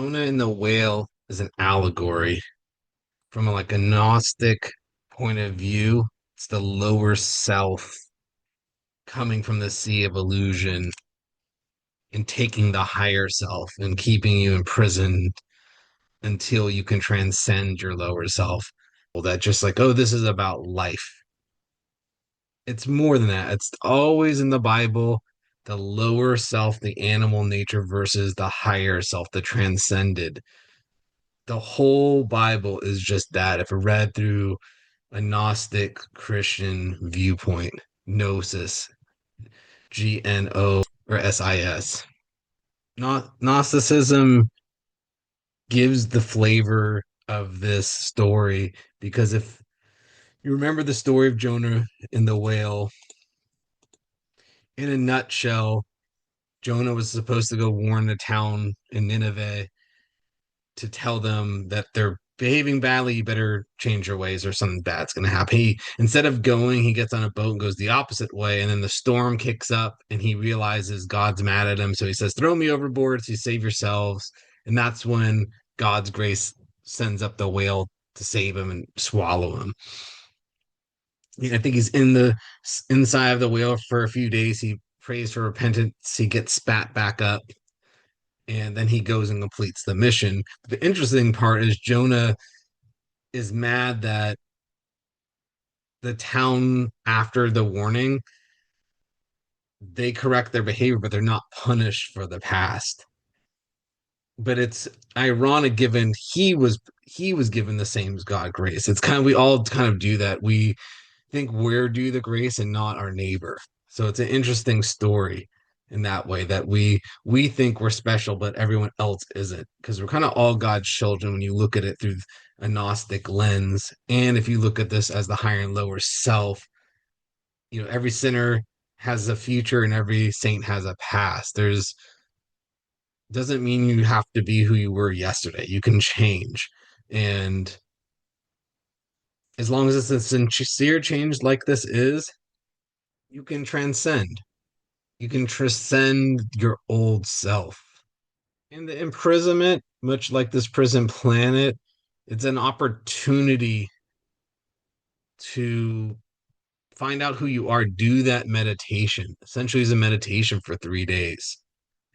Jonah and the whale is an allegory from like a Gnostic point of view. It's the lower self coming from the sea of illusion and taking the higher self and keeping you imprisoned until you can transcend your lower self. Well, that just like, oh, this is about life. It's more than that. It's always in the Bible, the lower self, the animal nature versus the higher self, the transcended. The whole Bible is just that. If it read through a Gnostic Christian viewpoint, gnosis, Gnosis. Gnosticism gives the flavor of this story because if you remember the story of Jonah and the whale, in a nutshell, Jonah was supposed to go warn the town in Nineveh to tell them that they're behaving badly, you better change your ways or something bad's going to happen. He, instead of going, he gets on a boat and goes the opposite way. And then the storm kicks up and he realizes God's mad at him. So he says, throw me overboard so you save yourselves. And that's when God's grace sends up the whale to save him and swallow him. I think he's in the inside of the whale for a few days. He prays for repentance. He gets spat back up and then he goes and completes the mission. The interesting part is Jonah is mad that the town, after the warning, they correct their behavior, but they're not punished for the past. But it's ironic given he was given the same as God grace. It's kind of we all kind of do that. We think we're due the grace and not our neighbor. So it's an interesting story in that way that we think we're special, but everyone else isn't. Because we're kind of all God's children when you look at it through a Gnostic lens. And if you look at this as the higher and lower self, every sinner has a future and every saint has a past. There's doesn't mean you have to be who you were yesterday. You can change. And as long as it's a sincere change like this is, you can transcend. You can transcend your old self. And the imprisonment, much like this prison planet, it's an opportunity to find out who you are, do that meditation. Essentially, it's a meditation for 3 days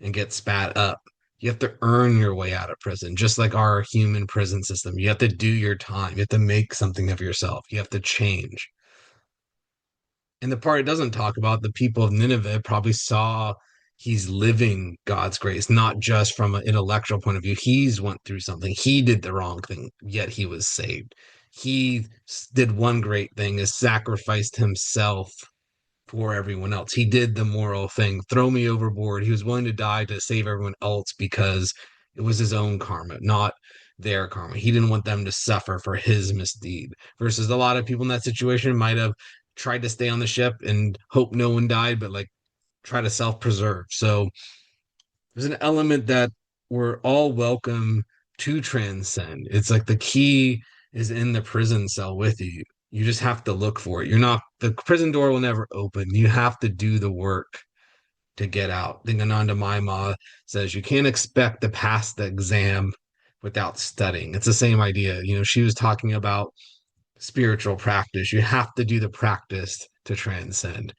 and get spat up. You have to earn your way out of prison, just like our human prison system. You have to do your time. You have to make something of yourself. You have to change. And the part it doesn't talk about, the people of Nineveh probably saw he's living God's grace, not just from an intellectual point of view. He's went through something. He did the wrong thing, yet he was saved. He did one great thing is sacrificed himself for everyone else. He did the moral thing, throw me overboard. He was willing to die to save everyone else because it was his own karma, not their karma. He didn't want them to suffer for his misdeed. Versus a lot of people in that situation might have tried to stay on the ship and hope no one died, but like try to self-preserve. So there's an element that we're all welcome to transcend. It's like the key is in the prison cell with you. You just have to look for it. You're not, the prison door will never open. You have to do the work to get out. I think Ananda Maima says you can't expect to pass the exam without studying. It's the same idea. She was talking about spiritual practice. You have to do the practice to transcend.